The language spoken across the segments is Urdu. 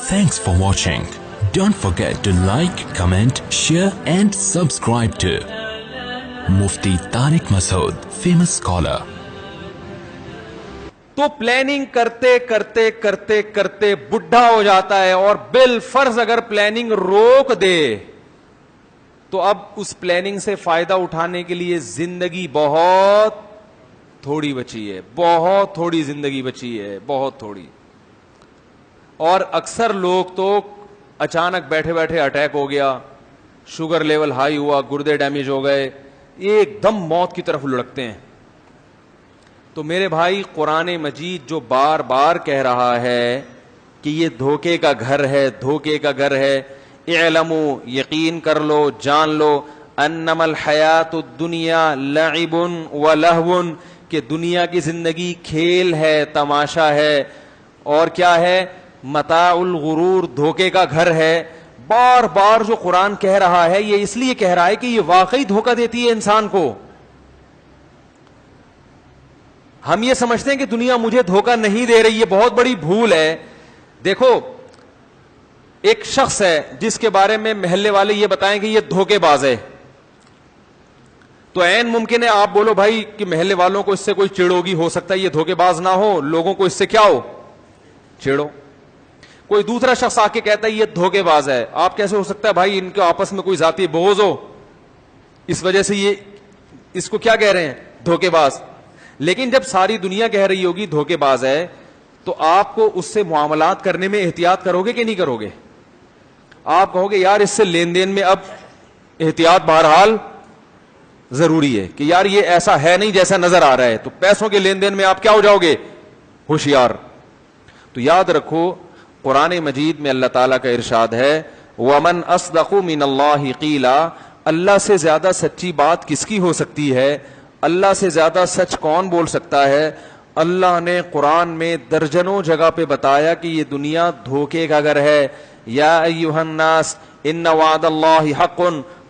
Thanks for watching. Don't forget to like, comment, share and subscribe to Mufti Tariq Masood, famous scholar. تو پلاننگ کرتے کرتے کرتے کرتے بڈھا ہو جاتا ہے اور بالفرض اگر پلاننگ روک دے تو اب اس پلاننگ سے فائدہ اٹھانے کے لیے زندگی بہت تھوڑی بچی ہے, بہت تھوڑی زندگی بچی ہے, بہت تھوڑی. اور اکثر لوگ تو اچانک بیٹھے بیٹھے اٹیک ہو گیا, شوگر لیول ہائی ہوا, گردے ڈیمیج ہو گئے, ایک دم موت کی طرف لڑکتے ہیں. تو میرے بھائی, قرآن مجید جو بار بار کہہ رہا ہے کہ یہ دھوکے کا گھر ہے, دھوکے کا گھر ہے, اعلموا, یقین کر لو, جان لو, انما الحیات الدنیا لعب ولہو, کہ دنیا کی زندگی کھیل ہے, تماشا ہے, اور کیا ہے, متاع الغرور, دھوکے کا گھر ہے. بار بار جو قرآن کہہ رہا ہے یہ اس لیے کہہ رہا ہے کہ یہ واقعی دھوکہ دیتی ہے انسان کو. ہم یہ سمجھتے ہیں کہ دنیا مجھے دھوکہ نہیں دے رہی, یہ بہت بڑی بھول ہے. دیکھو, ایک شخص ہے جس کے بارے میں محلے والے یہ بتائیں کہ یہ دھوکے باز ہے, تو عین ممکن ہے آپ بولو بھائی کہ محلے والوں کو اس سے کوئی چڑ ہوگی, ہو سکتا ہے یہ دھوکے باز نہ ہو, لوگوں کو اس سے کیا ہو, چھیڑو. کوئی دوسرا شخص آ کے کہتا ہے یہ دھوکے باز ہے, آپ کیسے ہو سکتا ہے بھائی ان کے آپس میں کوئی ذاتی بغض ہو, اس وجہ سے یہ اس کو کیا کہہ رہے ہیں, دھوکے باز. لیکن جب ساری دنیا کہہ رہی ہوگی دھوکے باز ہے, تو آپ کو اس سے معاملات کرنے میں احتیاط کرو گے کہ نہیں کرو گے؟ آپ کہو گے یار اس سے لین دین میں اب احتیاط بہرحال ضروری ہے, کہ یار یہ ایسا ہے نہیں جیسا نظر آ رہا ہے. تو پیسوں کے لین دین میں آپ کیا ہو جاؤ گے, ہوشیار. تو یاد رکھو, قرآن مجید میں اللہ تعالیٰ کا ارشاد ہے, وَمَنْ أَصْدَقُ مِنَ اللَّهِ قِيلًا, اللہ سے زیادہ سچی بات کس کی ہو سکتی ہے, اللہ سے زیادہ سچ کون بول سکتا ہے. اللہ نے قرآن میں درجنوں جگہ پہ بتایا کہ یہ دنیا دھوکے کا گھر ہے. یا ایھا الناس ان وعد اللہ حق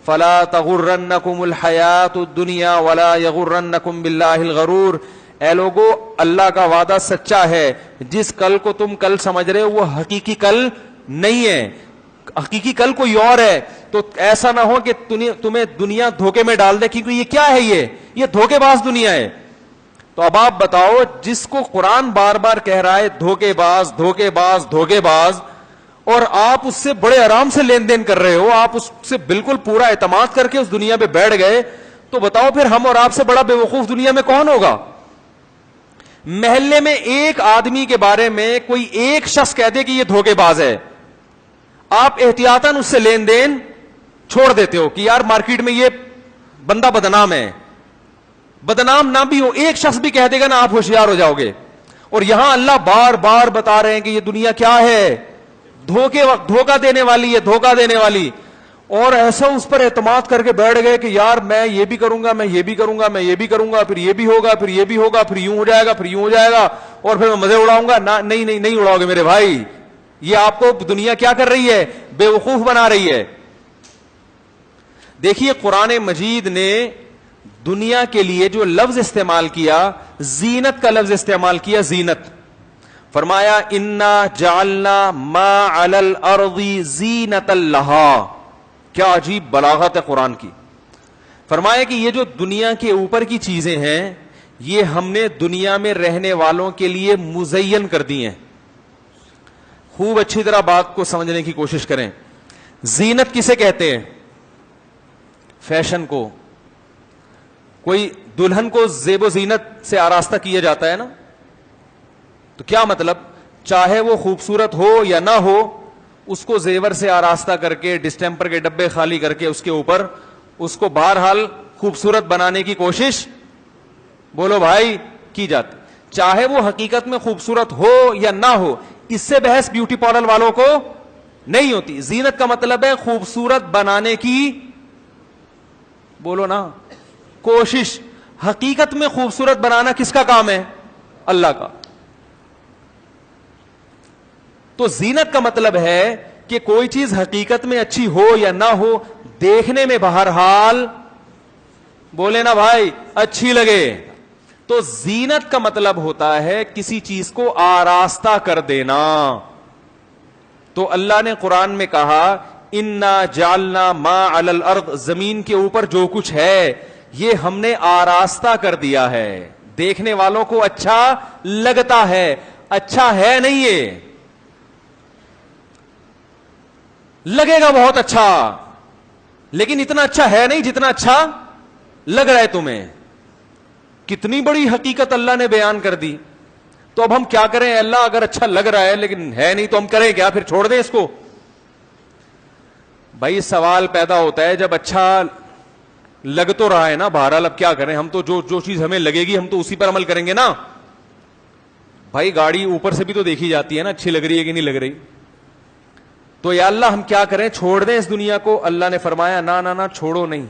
فلا تغرنکم الحیات الدنیا ولا یغرنکم باللہ الغرور. اے لوگو, اللہ کا وعدہ سچا ہے, جس کل کو تم کل سمجھ رہے ہو وہ حقیقی کل نہیں ہے, حقیقی کل کوئی اور ہے. تو ایسا نہ ہو کہ تمہیں دنیا دھوکے میں ڈال دے, کیونکہ یہ کیا ہے, یہ دھوکے باز دنیا ہے. تو اب آپ بتاؤ, جس کو قرآن بار بار کہہ رہا ہے دھوکے باز, دھوکے باز, دھوکے باز, اور آپ اس سے بڑے آرام سے لین دین کر رہے ہو, آپ اس سے بالکل پورا اعتماد کر کے اس دنیا پہ بیٹھ گئے, تو بتاؤ پھر ہم اور آپ سے بڑا بے وقوف دنیا میں کون ہوگا؟ محلے میں ایک آدمی کے بارے میں کوئی ایک شخص کہہ دے کہ یہ دھوکے باز ہے, آپ احتیاطاً اس سے لین دین چھوڑ دیتے ہو کہ یار مارکیٹ میں یہ بندہ بدنام ہے. بدنام نہ بھی ہو, ایک شخص بھی کہہ دے گا نا, آپ ہوشیار ہو جاؤ گے. اور یہاں اللہ بار بار بتا رہے ہیں کہ یہ دنیا کیا ہے, دھوکہ دینے والی ہے, دھوکہ دینے والی. اور ایسا اس پر اعتماد کر کے بیٹھ گئے کہ یار میں یہ بھی کروں گا, میں یہ بھی کروں گا, میں یہ بھی کروں گا, پھر یہ بھی ہوگا, پھر یہ بھی ہوگا, پھر یوں ہو جائے گا, پھر یوں ہو جائے گا, اور پھر میں مزے اڑاؤں گا. نہیں اڑاؤ گے میرے بھائی, یہ آپ کو دنیا کیا کر رہی ہے, بے وقوف بنا رہی ہے. دیکھیے, قرآن مجید نے دنیا کے لیے جو لفظ استعمال کیا, زینت کا لفظ استعمال کیا, زینت. فرمایا انا جعلنا ما علی الارض زینۃ لہا. کیا عجیب بلاغت ہے قرآن کی. فرمایا کہ یہ جو دنیا کے اوپر کی چیزیں ہیں یہ ہم نے دنیا میں رہنے والوں کے لیے مزین کر دی ہیں. خوب اچھی طرح بات کو سمجھنے کی کوشش کریں. زینت کسے کہتے ہیں؟ فیشن کو. کوئی دلہن کو زیب و زینت سے آراستہ کیا جاتا ہے نا, تو کیا مطلب, چاہے وہ خوبصورت ہو یا نہ ہو, اس کو زیور سے آراستہ کر کے, ڈسٹمپر کے ڈبے خالی کر کے اس کے اوپر اس کو بہرحال خوبصورت بنانے کی کوشش, بولو بھائی, کی جاتی. چاہے وہ حقیقت میں خوبصورت ہو یا نہ ہو, اس سے بحث بیوٹی پارلر والوں کو نہیں ہوتی. زینت کا مطلب ہے خوبصورت بنانے کی, بولو نا, کوشش. حقیقت میں خوبصورت بنانا کس کا کام ہے؟ اللہ کا. تو زینت کا مطلب ہے کہ کوئی چیز حقیقت میں اچھی ہو یا نہ ہو, دیکھنے میں بہرحال, بولے نا بھائی, اچھی لگے. تو زینت کا مطلب ہوتا ہے کسی چیز کو آراستہ کر دینا. تو اللہ نے قرآن میں کہا انا جعلنا ما علی الارض، زمین کے اوپر جو کچھ ہے یہ ہم نے آراستہ کر دیا ہے، دیکھنے والوں کو اچھا لگتا ہے، اچھا ہے نہیں، یہ لگے گا بہت اچھا لیکن اتنا اچھا ہے نہیں جتنا اچھا لگ رہا ہے تمہیں. کتنی بڑی حقیقت اللہ نے بیان کر دی. تو اب ہم کیا کریں؟ اللہ اگر اچھا لگ رہا ہے لیکن ہے نہیں تو ہم کریں کیا؟ پھر چھوڑ دیں اس کو؟ بھائی سوال پیدا ہوتا ہے جب اچھا لگ تو رہا ہے نا، بہرحال اب کیا کریں؟ ہم تو جو چیز ہمیں لگے گی ہم تو اسی پر عمل کریں گے نا. بھائی گاڑی اوپر سے بھی تو دیکھی جاتی ہے نا، اچھی لگ رہی ہے کہ نہیں لگ رہی. تو یا اللہ ہم کیا کریں؟ چھوڑ دیں اس دنیا کو؟ اللہ نے فرمایا نہ چھوڑو نہیں،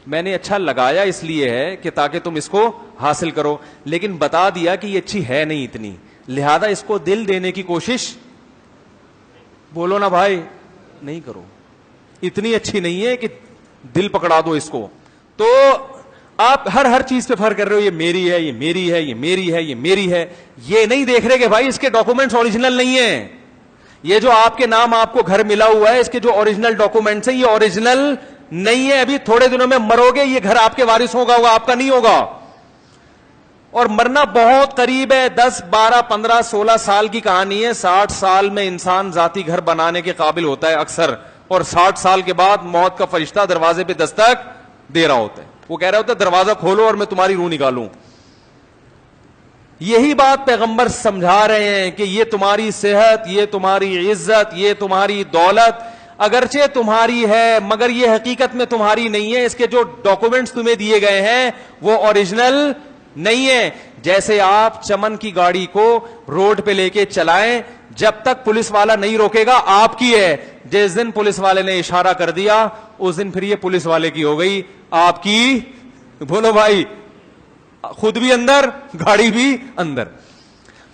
میں نے اچھا لگایا اس لیے ہے کہ تاکہ تم اس کو حاصل کرو، لیکن بتا دیا کہ یہ اچھی ہے نہیں اتنی، لہذا اس کو دل دینے کی کوشش بولو نا بھائی نہیں کرو. اتنی اچھی نہیں ہے کہ دل پکڑا دو اس کو. تو آپ ہر چیز پہ فرق کر رہے ہو، یہ میری ہے، یہ میری ہے، یہ میری ہے، یہ میری ہے. یہ نہیں دیکھ رہے کہ بھائی اس کے ڈاکومنٹس اوریجنل نہیں ہیں. یہ جو آپ کے نام آپ کو گھر ملا ہوا ہے اس کے جو اوریجنل ڈاکومنٹس ہیں یہ اوریجنل نہیں ہے. ابھی تھوڑے دنوں میں مرو گے، یہ گھر آپ کے وارث ہوگا، وہ آپ کا نہیں ہوگا. اور مرنا بہت قریب ہے، 10 12 15 16 سال کی کہانی ہے. 60 سال میں انسان ذاتی گھر بنانے کے قابل ہوتا ہے اکثر، اور 60 سال کے بعد موت کا فرشتہ دروازے پہ دستک دے رہا ہوتا ہے. وہ کہہ رہا ہوتا ہے دروازہ کھولو اور میں تمہاری روح نکالوں. یہی بات پیغمبر سمجھا رہے ہیں کہ یہ تمہاری صحت، یہ تمہاری عزت، یہ تمہاری دولت اگرچہ تمہاری ہے مگر یہ حقیقت میں تمہاری نہیں ہے. اس کے جو ڈاکومنٹس تمہیں دیے گئے ہیں وہ اوریجنل نہیں ہے. جیسے آپ چمن کی گاڑی کو روڈ پہ لے کے چلائیں، جب تک پولیس والا نہیں روکے گا آپ کی ہے. جس دن پولیس والے نے اشارہ کر دیا اس دن پھر یہ پولیس والے کی ہو گئی، آپ کی. بولو بھائی، خود بھی اندر گاڑی بھی اندر.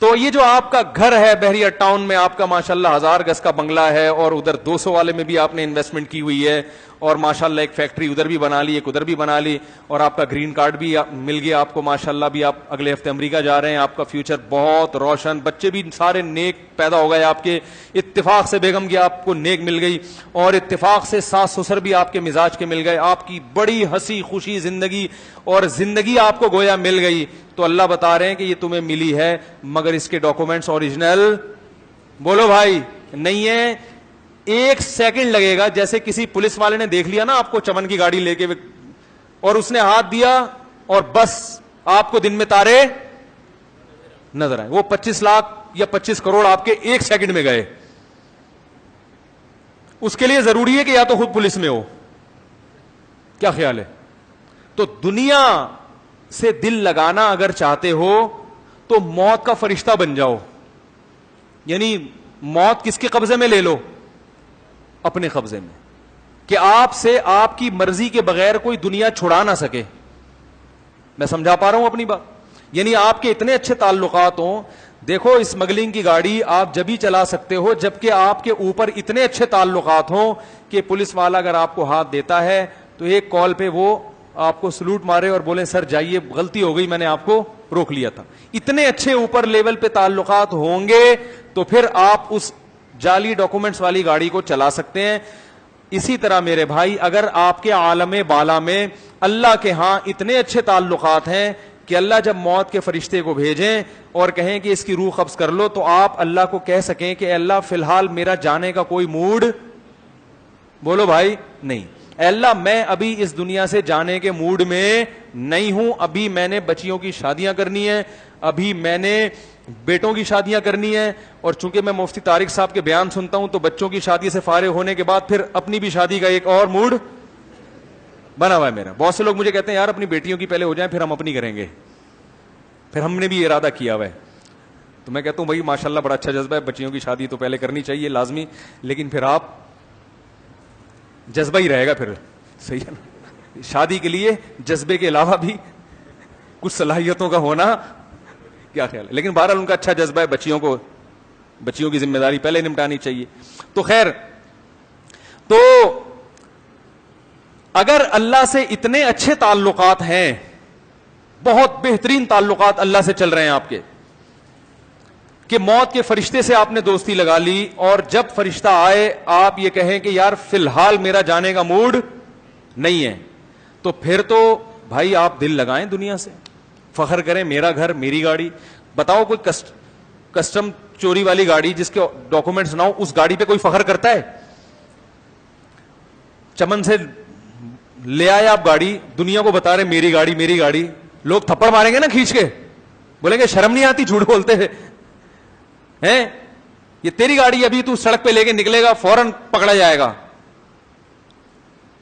تو یہ جو آپ کا گھر ہے بحریہ ٹاؤن میں، آپ کا ماشاءاللہ 1000 گز کا بنگلہ ہے، اور ادھر 200 والے میں بھی آپ نے انویسٹمنٹ کی ہوئی ہے، اور ماشاءاللہ ایک فیکٹری ادھر بھی بنا لی، ایک ادھر بھی بنا لی، اور آپ کا گرین کارڈ بھی مل گیا آپ کو ماشاءاللہ. بھی آپ اگلے ہفتے امریکہ جا رہے ہیں، آپ کا فیوچر بہت روشن، بچے بھی سارے نیک پیدا ہو گئے آپ کے. اتفاق سے بیگم کی آپ کو نیک مل گئی، اور اتفاق سے ساس سسر بھی آپ کے مزاج کے مل گئے. آپ کی بڑی ہنسی خوشی زندگی، اور زندگی آپ کو گویا مل گئی. تو اللہ بتا رہے ہیں کہ یہ تمہیں ملی ہے مگر اس کے ڈاکومنٹس اوریجنل بولو بھائی نہیں ہے. 1 سیکنڈ لگے گا، جیسے کسی پولیس والے نے دیکھ لیا نا آپ کو چمن کی گاڑی لے کے اور اس نے ہاتھ دیا اور بس آپ کو دن میں تارے نظر آئے، وہ 25 لاکھ یا 25 کروڑ آپ کے 1 سیکنڈ میں گئے. اس کے لیے ضروری ہے کہ یا تو خود پولیس میں ہو. کیا خیال ہے؟ تو دنیا سے دل لگانا اگر چاہتے ہو تو موت کا فرشتہ بن جاؤ. یعنی موت کس کے قبضے میں لے لو؟ اپنے قبضے میں، کہ آپ سے آپ کی مرضی کے بغیر کوئی دنیا چھڑا نہ سکے. میں سمجھا پا رہا ہوں اپنی بات؟ یعنی آپ کے اتنے اچھے تعلقات ہوں. دیکھو اسمگلنگ کی گاڑی آپ جب ہی چلا سکتے ہو جبکہ آپ کے اوپر اتنے اچھے تعلقات ہوں کہ پولیس والا اگر آپ کو ہاتھ دیتا ہے تو ایک کال پہ وہ آپ کو سلوٹ مارے اور بولیں سر جائیے، غلطی ہو گئی، میں نے آپ کو روک لیا تھا. اتنے اچھے اوپر لیول پہ تعلقات ہوں گے تو پھر آپ اس جعلی ڈاکومنٹس والی گاڑی کو چلا سکتے ہیں. اسی طرح میرے بھائی اگر آپ کے عالم بالا میں اللہ کے ہاں اتنے اچھے تعلقات ہیں کہ اللہ جب موت کے فرشتے کو بھیجیں اور کہیں کہ اس کی روح قبض کر لو تو آپ اللہ کو کہہ سکیں کہ اے اللہ فی الحال میرا جانے کا کوئی موڈ بولو بھائی نہیں. اے اللہ میں ابھی اس دنیا سے جانے کے موڈ میں نہیں ہوں، ابھی میں نے بچیوں کی شادیاں کرنی ہیں، ابھی میں نے بیٹوں کی شادیاں کرنی ہیں. اور چونکہ میں مفتی طارق صاحب کے بیان سنتا ہوں تو بچوں کی شادی سے فارغ ہونے کے بعد پھر اپنی بھی شادی کا ایک اور موڈ بنا ہوا ہے میرا. بہت سے لوگ مجھے کہتے ہیں یار اپنی بیٹیوں کی پہلے ہو جائیں پھر ہم اپنی کریں گے. پھر ہم نے بھی ارادہ کیا ہوا ہے. تو میں کہتا ہوں بھائی ماشاءاللہ بڑا اچھا جذبہ ہے، بچیوں کی شادی تو پہلے کرنی چاہیے لازمی، لیکن پھر آپ جذبہ ہی رہے گا پھر. صحیح ہے نا؟ شادی کے لیے جذبے کے علاوہ بھی کچھ صلاحیتوں کا ہونا کیا خیال ہے. لیکن بہرحال ان کا اچھا جذبہ ہے، بچیوں کی ذمہ داری پہلے نمٹانی چاہیے. تو خیر، تو اگر اللہ سے اتنے اچھے تعلقات ہیں، بہت بہترین تعلقات اللہ سے چل رہے ہیں آپ کے، کہ موت کے فرشتے سے آپ نے دوستی لگا لی اور جب فرشتہ آئے آپ یہ کہیں کہ یار فی الحال میرا جانے کا موڈ نہیں ہے, تو پھر تو بھائی آپ دل لگائیں دنیا سے, فخر کریں میرا گھر میری گاڑی. بتاؤ کوئی کسٹم چوری والی گاڑی جس کے ڈاکومنٹس نہ ہو, اس گاڑی پہ کوئی فخر کرتا ہے؟ چمن سے لے آئے آپ گاڑی, دنیا کو بتا رہے میری گاڑی میری گاڑی, لوگ تھپڑ ماریں گے نا کھینچ کے, بولیں گے شرم نہیں آتی جھوٹ بولتے ہیں, یہ تیری گاڑی, ابھی تو سڑک پہ لے کے نکلے گا فوراً پکڑا جائے گا.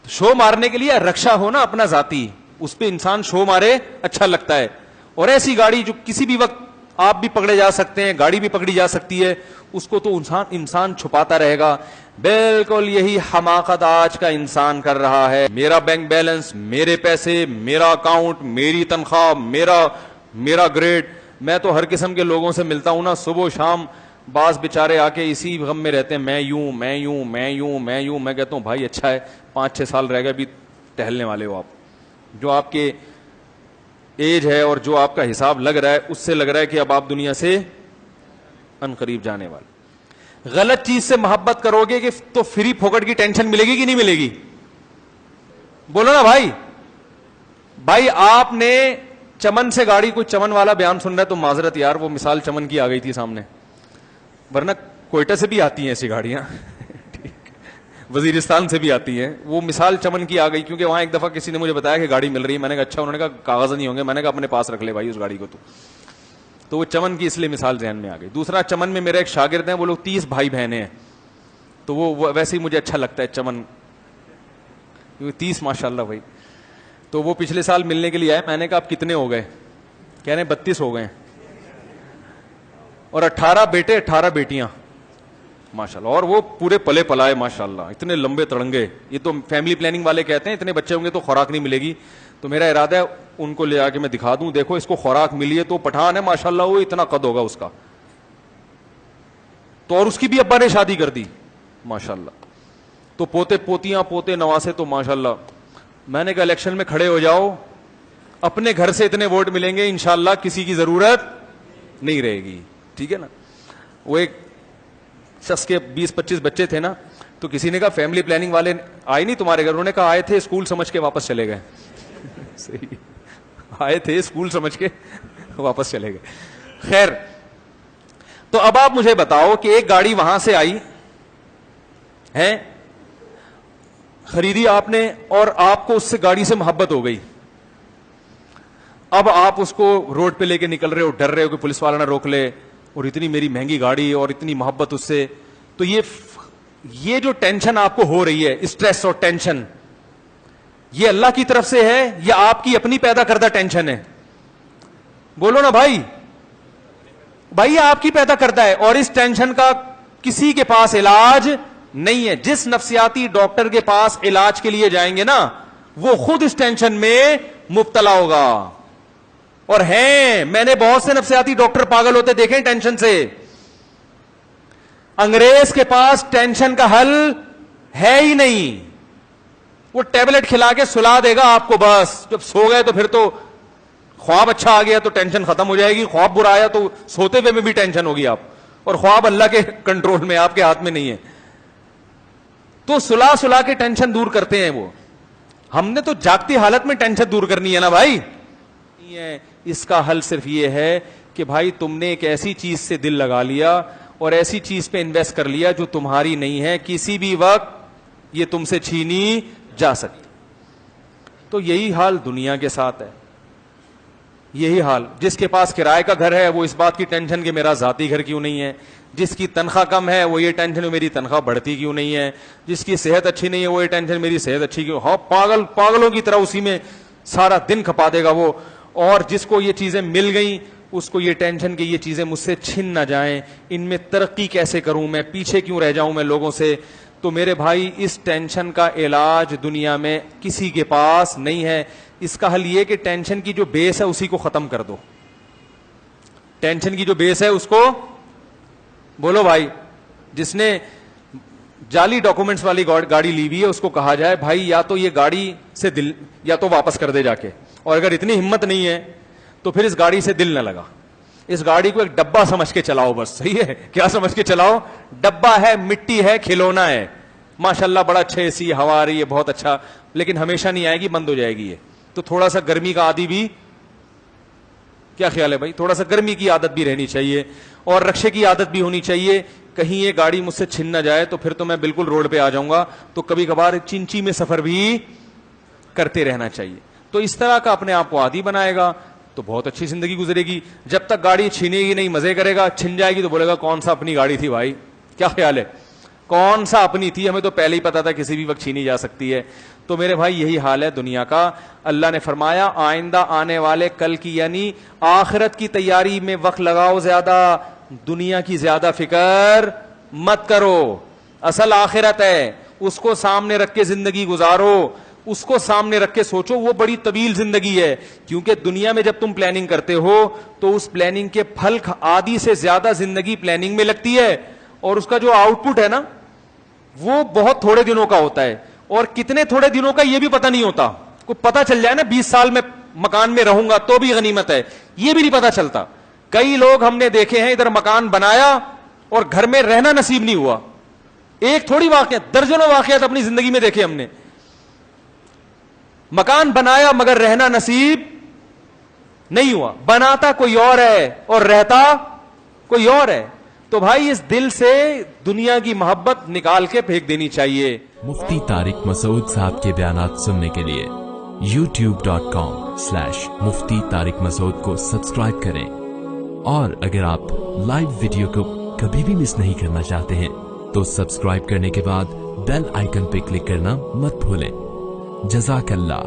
شو مارنے کے لیے رکشا ہو نا اپنا ذاتی, اس پہ انسان شو مارے اچھا لگتا ہے. اور ایسی گاڑی جو کسی بھی وقت آپ بھی پکڑے جا سکتے ہیں, گاڑی بھی پکڑی جا سکتی ہے, اس کو تو انسان چھپاتا رہے گا. بالکل یہی حماقت آج کا انسان کر رہا ہے. میرا بینک بیلنس, میرے پیسے, میرا اکاؤنٹ, میری تنخواہ, میرا گریڈ. میں تو ہر قسم کے لوگوں سے ملتا ہوں نا صبح و شام, بعض بےچارے آ کے اسی غم میں رہتے ہیں, میں یوں میں یوں میں یوں میں یوں. میں کہتا ہوں بھائی اچھا ہے 5-6 سال رہ گئے, ابھی ٹہلنے والے ہو آپ. جو آپ کے ایج ہے اور جو آپ کا حساب لگ رہا ہے اس سے لگ رہا ہے کہ اب آپ دنیا سے ان قریب جانے والے. غلط چیز سے محبت کرو گے کہ تو فری پھوکٹ کی ٹینشن ملے گی کہ نہیں ملے گی؟ بولو نا بھائی. بھائی آپ نے چمن سے گاڑی, کوئی چمن والا بیان سن رہا ہے تو معذرت یار, وہ مثال چمن کی آ گئی تھی سامنے, ورنہ کوئٹہ سے بھی آتی ہیں ایسی گاڑیاں, وزیرستان سے بھی آتی ہیں. وہ مثال چمن کی آ گئی کیونکہ وہاں ایک دفعہ کسی نے مجھے بتایا کہ گاڑی مل رہی ہے. میں نے کہا اچھا, انہوں نے کہا کاغذ نہیں ہوں گے. میں نے کہا اپنے پاس رکھ لے بھائی اس گاڑی کو تو وہ چمن کی اس لیے مثال ذہن میں آ گئی. دوسرا, چمن میں میرے ایک شاگرد ہیں, وہ لوگ 30 بھائی بہنیں ہیں, تو وہ ویسے ہی مجھے اچھا لگتا ہے چمن, 30 ماشاء اللہ بھائی. تو وہ پچھلے سال ملنے کے لیے آئے. میں نے کہا آپ کتنے ہو گئے؟ کہہ رہے ہیں 32 ہو گئے, اور 18 بیٹے 18 بیٹیاں ماشاءاللہ, اور وہ پورے پلے پلائے ماشاءاللہ, اتنے لمبے تڑنگے. یہ تو فیملی پلاننگ والے کہتے ہیں اتنے بچے ہوں گے تو خوراک نہیں ملے گی. تو میرا ارادہ ہے ان کو لے آ کے میں دکھا دوں, دیکھو اس کو خوراک ملی ہے. تو پٹھان ہے ماشاءاللہ, وہ اتنا قد ہوگا اس کا, تو اور اس کی بھی ابا نے شادی کر دی ماشاءاللہ. تو پوتے پوتیاں پوتے نواسے تو ماشاءاللہ. میں نے کہا الیکشن میں کھڑے ہو جاؤ, اپنے گھر سے اتنے ووٹ ملیں گے انشاءاللہ, کسی کی ضرورت نہیں رہے گی. ٹھیک ہے نا. وہ ایک شخص کے 20-25 بچے تھے نا, تو کسی نے کہا فیملی پلاننگ والے آئے نہیں تمہارے گھر؟ انہوں نے کہا آئے تھے, اسکول سمجھ کے واپس چلے گئے. صحیح, آئے تھے اسکول سمجھ کے واپس چلے گئے. خیر, تو اب آپ مجھے بتاؤ کہ ایک گاڑی وہاں سے آئی ہے, خریدی آپ نے, اور آپ کو اس سے گاڑی سے محبت ہو گئی. اب آپ اس کو روڈ پہ لے کے نکل رہے ہو, ڈر رہے ہو کہ پولیس والا نہ روک لے, اور اتنی میری مہنگی گاڑی اور اتنی محبت اس سے. تو یہ جو ٹینشن آپ کو ہو رہی ہے, اسٹریس اور ٹینشن, یہ اللہ کی طرف سے ہے یا آپ کی اپنی پیدا کردہ ٹینشن ہے؟ بولو نا بھائی. بھائی آپ کی پیدا کردہ ہے, اور اس ٹینشن کا کسی کے پاس علاج نہیں ہے. جس نفسیاتی ڈاکٹر کے پاس علاج کے لیے جائیں گے نا, وہ خود اس ٹینشن میں مبتلا ہوگا. اور ہیں, میں نے بہت سے نفسیاتی ڈاکٹر پاگل ہوتے دیکھیں ٹینشن سے. انگریز کے پاس ٹینشن کا حل ہے ہی نہیں, وہ ٹیبلٹ کھلا کے سلا دے گا آپ کو بس. جب سو گئے تو پھر تو خواب اچھا آ گیا تو ٹینشن ختم ہو جائے گی, خواب برا آیا تو سوتے ہوئے میں بھی ٹینشن ہوگی آپ, اور خواب اللہ کے کنٹرول میں, آپ کے ہاتھ میں نہیں ہے. تو سلا کے ٹینشن دور کرتے ہیں وہ. ہم نے تو جاگتی حالت میں ٹینشن دور کرنی ہے نا بھائی. اس کا حل صرف یہ ہے کہ بھائی تم نے ایک ایسی چیز سے دل لگا لیا اور ایسی چیز پہ انویسٹ کر لیا جو تمہاری نہیں ہے, کسی بھی وقت یہ تم سے چھینی جا سکتی. تو یہی حال دنیا کے ساتھ ہے. یہی حال, جس کے پاس کرائے کا گھر ہے وہ اس بات کی ٹینشن کہ میرا ذاتی گھر کیوں نہیں ہے. جس کی تنخواہ کم ہے وہ یہ ٹینشن میری تنخواہ بڑھتی کیوں نہیں ہے. جس کی صحت اچھی نہیں ہے وہ یہ ٹینشن میری صحت اچھی کیوں. ہاں, پاگلوں کی طرح اسی میں سارا دن کھپا دے گا وہ. اور جس کو یہ چیزیں مل گئیں اس کو یہ ٹینشن کہ یہ چیزیں مجھ سے چھن نہ جائیں, ان میں ترقی کیسے کروں, میں پیچھے کیوں رہ جاؤں میں لوگوں سے. تو میرے بھائی اس ٹینشن کا علاج دنیا میں کسی کے پاس نہیں ہے. اس کا حل یہ کہ ٹینشن کی جو بیس ہے اسی کو ختم کر دو. ٹینشن کی جو بیس ہے اس کو, بولو بھائی, جس نے جعلی ڈاکومنٹس والی گاڑی لی ہوئی ہے اس کو کہا جائے بھائی یا تو یہ گاڑی سے دل یا تو واپس کر دے جا کے, اور اگر اتنی ہمت نہیں ہے تو پھر اس گاڑی سے دل نہ لگا. اس گاڑی کو ایک ڈبہ سمجھ کے چلاؤ بس, صحیح ہے, کیا سمجھ کے چلاؤ, ڈبہ ہے, مٹی ہے, کھلونا ہے. ماشاءاللہ بڑا اچھا اے سی, ہوا آ رہی ہے, بہت اچھا, لیکن ہمیشہ نہیں آئے گی, بند ہو جائے گی یہ. تو تھوڑا سا گرمی کا عادی بھی, کیا خیال ہے بھائی, تھوڑا سا گرمی کی عادت بھی رہنی چاہیے, اور رکشے کی عادت بھی ہونی چاہیے. کہیں یہ گاڑی مجھ سے چھن نہ جائے تو پھر تو میں بالکل روڈ پہ آ جاؤں گا. تو کبھی کبھار چنچی میں سفر بھی کرتے رہنا چاہیے. تو اس طرح کا اپنے آپ کو عادی بنائے گا تو بہت اچھی زندگی گزرے گی. جب تک گاڑی چھینے گی نہیں, مزے کرے گا, چھن جائے گی تو بولے گا کون سا اپنی گاڑی تھی بھائی, کیا خیال ہے, کون سا اپنی تھی, ہمیں تو پہلے ہی پتا تھا کسی بھی وقت چھینی جا سکتی ہے. تو میرے بھائی یہی حال ہے دنیا کا. اللہ نے فرمایا آئندہ آنے والے کل کی یعنی آخرت کی تیاری میں وقت لگاؤ زیادہ, دنیا کی زیادہ فکر مت کرو. اصل آخرت ہے, اس کو سامنے رکھ کے زندگی گزارو, اس کو سامنے رکھ کے سوچو. وہ بڑی طویل زندگی ہے, کیونکہ دنیا میں جب تم پلاننگ کرتے ہو تو اس پلاننگ کے پھل آدھی سے زیادہ زندگی پلاننگ میں لگتی ہے, اور اس کا جو آؤٹ پٹ ہے نا وہ بہت تھوڑے دنوں کا ہوتا ہے. اور کتنے تھوڑے دنوں کا یہ بھی پتہ نہیں ہوتا. کو پتہ چل جائے نا 20 سال میں مکان میں رہوں گا تو بھی غنیمت ہے, یہ بھی نہیں پتہ چلتا. کئی لوگ ہم نے دیکھے ہیں ادھر مکان بنایا اور گھر میں رہنا نصیب نہیں ہوا. ایک تھوڑی واقعات, درجنوں واقعات اپنی زندگی میں دیکھے ہم نے. مکان بنایا مگر رہنا نصیب نہیں ہوا, بناتا کوئی اور ہے اور رہتا کوئی اور ہے. تو بھائی اس دل سے دنیا کی محبت نکال کے پھینک دینی چاہیے. مفتی طارق مسعود صاحب کے بیانات سننے کے لیے youtube.com/مفتی طارق مسعود کو سبسکرائب کریں, اور اگر آپ لائیو ویڈیو کو کبھی بھی مس نہیں کرنا چاہتے ہیں تو سبسکرائب کرنے کے بعد بیل آئیکن پہ کلک کرنا مت بھولیں. جزاک اللہ.